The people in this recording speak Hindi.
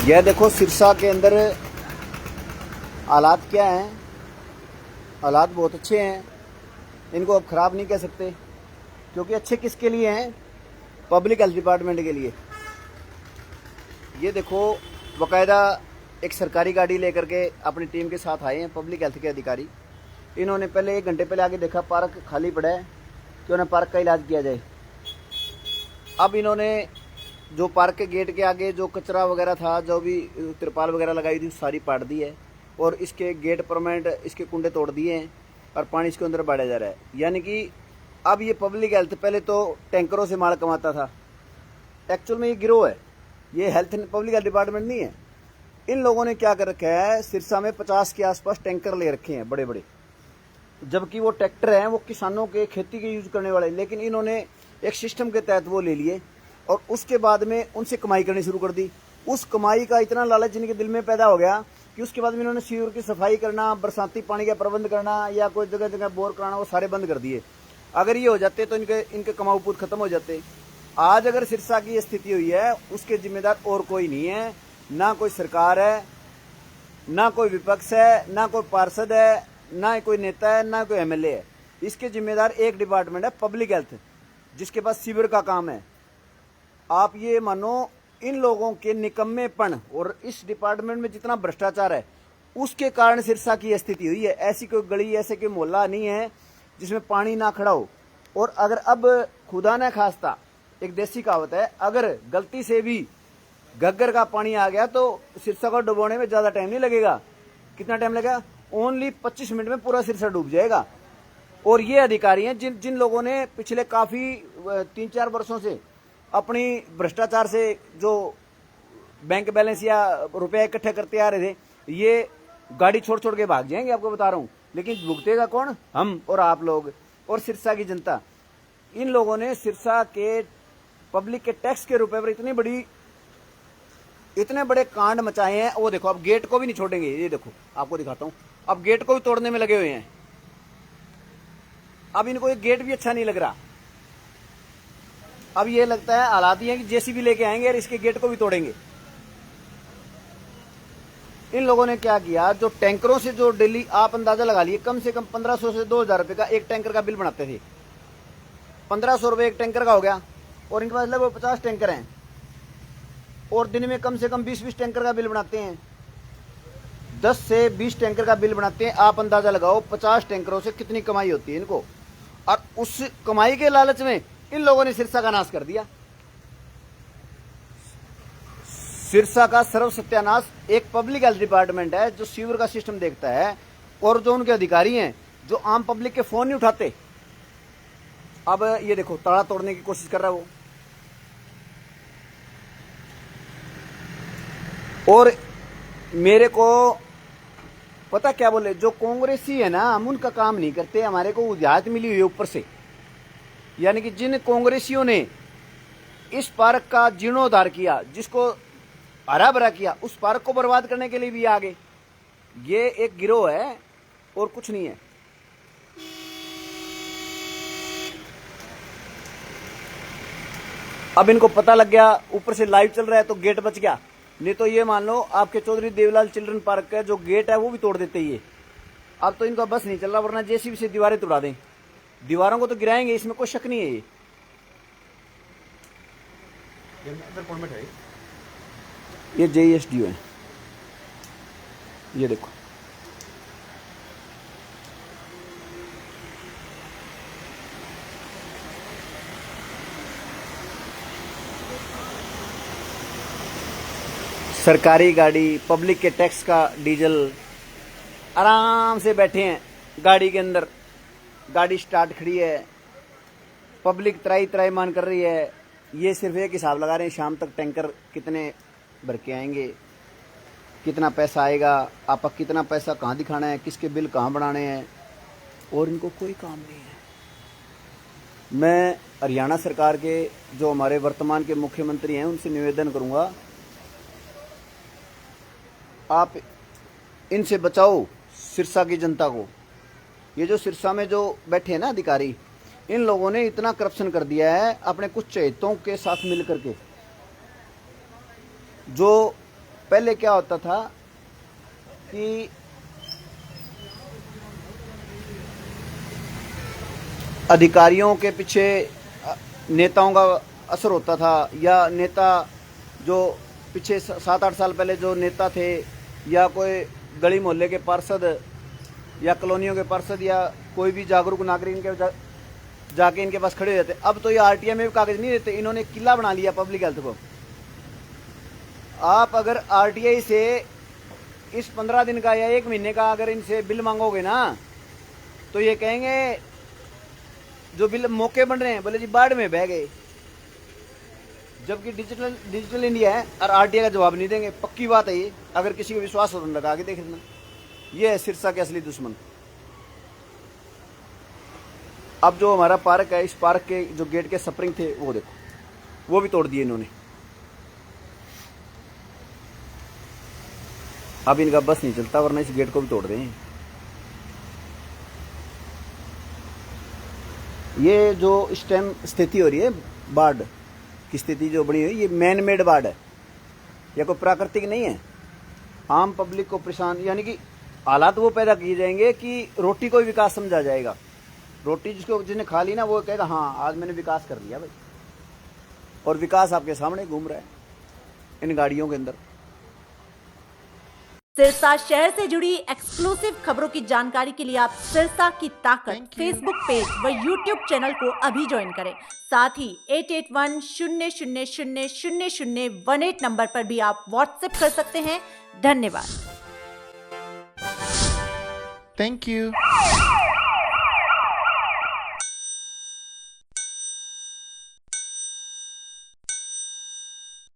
यह देखो सिरसा के अंदर हालात क्या हैं। हालात बहुत अच्छे हैं, इनको अब ख़राब नहीं कह सकते, क्योंकि अच्छे किसके लिए हैं? पब्लिक हेल्थ डिपार्टमेंट के लिए। ये देखो बाकायदा एक सरकारी गाड़ी लेकर के अपनी टीम के साथ आए हैं पब्लिक हेल्थ के अधिकारी। इन्होंने पहले 1 घंटे पहले आके देखा पार्क खाली पड़ा है, क्यों ना पार्क का इलाज किया जाए। अब इन्होंने जो पार्क के गेट के आगे जो कचरा वगैरह था, जो भी तिरपाल वगैरह लगाई थी, सारी पाट दी है और इसके गेट परमानेंट इसके कुंडे तोड़ दिए हैं और पानी इसके अंदर बढ़ा जा रहा है। यानी कि अब ये पब्लिक हेल्थ पहले तो टैंकरों से माल कमाता था, एक्चुअल में ये गिरोह है, ये हेल्थ पब्लिक हेल्थ डिपार्टमेंट नहीं है। इन लोगों ने क्या कर रखा है, सिरसा में 50 के आसपास टैंकर ले रखे हैं बड़े बड़े, जबकि वो ट्रैक्टर हैं, वो किसानों के खेती के यूज करने वाले, लेकिन इन्होंने एक सिस्टम के तहत वो ले लिए और उसके बाद में उनसे कमाई करनी शुरू कर दी। उस कमाई का इतना लालच जिनके दिल में पैदा हो गया कि उसके बाद में इन्होंने सीवर की सफाई करना, बरसाती पानी का प्रबंध करना या कोई जगह जगह बोर कराना, वो सारे बंद कर दिए। अगर ये हो जाते तो इनके कमाऊ पूत खत्म हो जाते। आज अगर सिरसा की स्थिति हुई है, उसके जिम्मेदार और कोई नहीं है, ना कोई सरकार है, ना कोई विपक्ष है, ना कोई पार्षद है, ना कोई नेता है, ना कोई एमएलए है। इसके जिम्मेदार एक डिपार्टमेंट है पब्लिक हेल्थ, जिसके पास सीवर का काम है। आप ये मानो इन लोगों के निकम्मेपन और इस डिपार्टमेंट में जितना भ्रष्टाचार है, उसके कारण सिरसा की स्थिति हुई है। ऐसी कोई गली, ऐसे कोई मोहल्ला नहीं है जिसमें पानी ना खड़ा हो। और अगर अब खुदा न खास्ता, एक देसी कहावत है, अगर गलती से भी घग्गर का पानी आ गया तो सिरसा को डुबोने में ज्यादा टाइम नहीं लगेगा। कितना टाइम लगेगा? ओनली 25 मिनट में पूरा सिरसा डूब जाएगा। और ये अधिकारी हैं जिन लोगों ने पिछले काफी 3-4 वर्षों से अपनी भ्रष्टाचार से जो बैंक बैलेंस या रुपया इकट्ठे करते आ रहे थे, ये गाड़ी छोड़ छोड़ के भाग जाएंगे, आपको बता रहा हूं। लेकिन भुगतेगा कौन? हम और आप लोग और सिरसा की जनता। इन लोगों ने सिरसा के पब्लिक के टैक्स के रुपए पर इतने बड़े कांड मचाए हैं। वो देखो, अब गेट को भी नहीं छोड़ेंगे। ये देखो, आपको दिखाता हूं, अब गेट को भी तोड़ने में लगे हुए हैं। अब इनको एक गेट भी अच्छा नहीं लग रहा। अब ये लगता है हालात ये है कि जेसीबी लेके आएंगे और इसके गेट को भी तोड़ेंगे। इन लोगों ने क्या किया, जो टैंकरों से जो डेली, आप अंदाजा लगा लिए, कम से कम 1500 से 2000 रुपए का एक टैंकर का बिल बनाते थे। 1500 रुपए एक टैंकर का हो गया और इनके पास लगभग 50 टैंकर हैं और दिन में कम से कम 20-20 टैंकर का बिल बनाते हैं। 10 से 20 टैंकर का बिल बनाते हैं। आप अंदाजा लगाओ 50 टैंकरों से कितनी कमाई होती है इनको। और उस कमाई के लालच में इन लोगों ने सिरसा का नाश कर दिया। सिरसा का सर्व सत्यानाश एक पब्लिक हेल्थ डिपार्टमेंट है जो सीवर का सिस्टम देखता है, और जो उनके अधिकारी हैं जो आम पब्लिक के फोन नहीं उठाते। अब ये देखो, ताला तोड़ने की कोशिश कर रहा है वो। और मेरे को पता क्या बोले, जो कांग्रेसी है ना, हम उनका काम नहीं करते, हमारे को उजात मिली हुई है ऊपर से। यानी कि जिन कांग्रेसियों ने इस पार्क का जीर्णोद्धार किया, जिसको हरा भरा किया, उस पार्क को बर्बाद करने के लिए भी आगे। ये एक गिरोह है और कुछ नहीं है। अब इनको पता लग गया, ऊपर से लाइव चल रहा है तो गेट बच गया, नहीं तो ये मान लो आपके चौधरी देवलाल चिल्ड्रन पार्क का जो गेट है वो भी तोड़ देते ये। अब तो इनका बस नहीं चल रहा, वरना जेसीबी से दीवारें तोड़ा दें। दीवारों को तो गिराएंगे, इसमें कोई शक नहीं है। ये JSDO है, ये देखो। सरकारी गाड़ी, पब्लिक के टैक्स का डीजल, आराम से बैठे हैं गाड़ी के अंदर। गाड़ी स्टार्ट खड़ी है, पब्लिक त्राई त्राई मान कर रही है। ये सिर्फ एक हिसाब लगा रहे हैं, शाम तक टैंकर कितने भर के आएंगे, कितना पैसा आएगा, आपका कितना पैसा कहाँ दिखाना है, किसके बिल कहाँ बनाने हैं, और इनको कोई काम नहीं है। मैं हरियाणा सरकार के जो हमारे वर्तमान के मुख्यमंत्री हैं उनसे निवेदन करूंगा, आप इनसे बचाओ सिरसा की जनता को। ये जो सिरसा में जो बैठे हैं ना अधिकारी, इन लोगों ने इतना करप्शन कर दिया है अपने कुछ चहेतों के साथ मिलकर के। जो पहले क्या होता था कि अधिकारियों के पीछे नेताओं का असर होता था, या नेता जो पीछे 7-8 साल पहले जो नेता थे, या कोई गली मोहल्ले के पार्षद या कॉलोनियों के पार्षद या कोई भी जागरूक नागरिक इनके जाके इनके पास खड़े हो जाते। अब तो ये आरटीआई में भी कागज नहीं देते, इन्होंने किला बना लिया पब्लिक हेल्थ को। आप अगर आरटीआई से इस 15 दिन का या 1 महीने का अगर इनसे बिल मांगोगे ना, तो ये कहेंगे जो बिल मौके बन रहे हैं, बोले जी बाढ़ में बह गए। जबकि डिजिटल इंडिया है और आरटीआई का जवाब नहीं देंगे। पक्की बात है ये, अगर किसी को विश्वास हो तो लगा के देख लेना। ये है सिरसा के असली दुश्मन। अब जो हमारा पार्क है, इस पार्क के जो गेट के स्प्रिंग थे वो देखो, वो भी तोड़ दिए इन्होंने। अब इनका बस नहीं चलता, वरना इस गेट को भी तोड़ दें। ये जो इस टाइम स्थिति हो रही है, बाढ़ की स्थिति जो बनी हुई, ये मैन मेड बाढ़ है, या कोई प्राकृतिक नहीं है। आम पब्लिक को परेशान, यानी कि हालात वो पैदा किए जाएंगे कि रोटी को भी विकास समझा जाएगा। रोटी जिसने खा ली ना, वो कहेगा हाँ आज मैंने विकास कर लिया भाई। और विकास आपके सामने घूम रहा है इन गाड़ियों के अंदर। सिरसा शहर से जुड़ी एक्सक्लूसिव खबरों की जानकारी के लिए आप सिरसा की ताकत फेसबुक पेज व यूट्यूब चैनल को अभी ज्वाइन करें। साथ ही 8810000018 नंबर पर भी आप व्हाट्सएप कर सकते हैं। धन्यवाद। Thank you.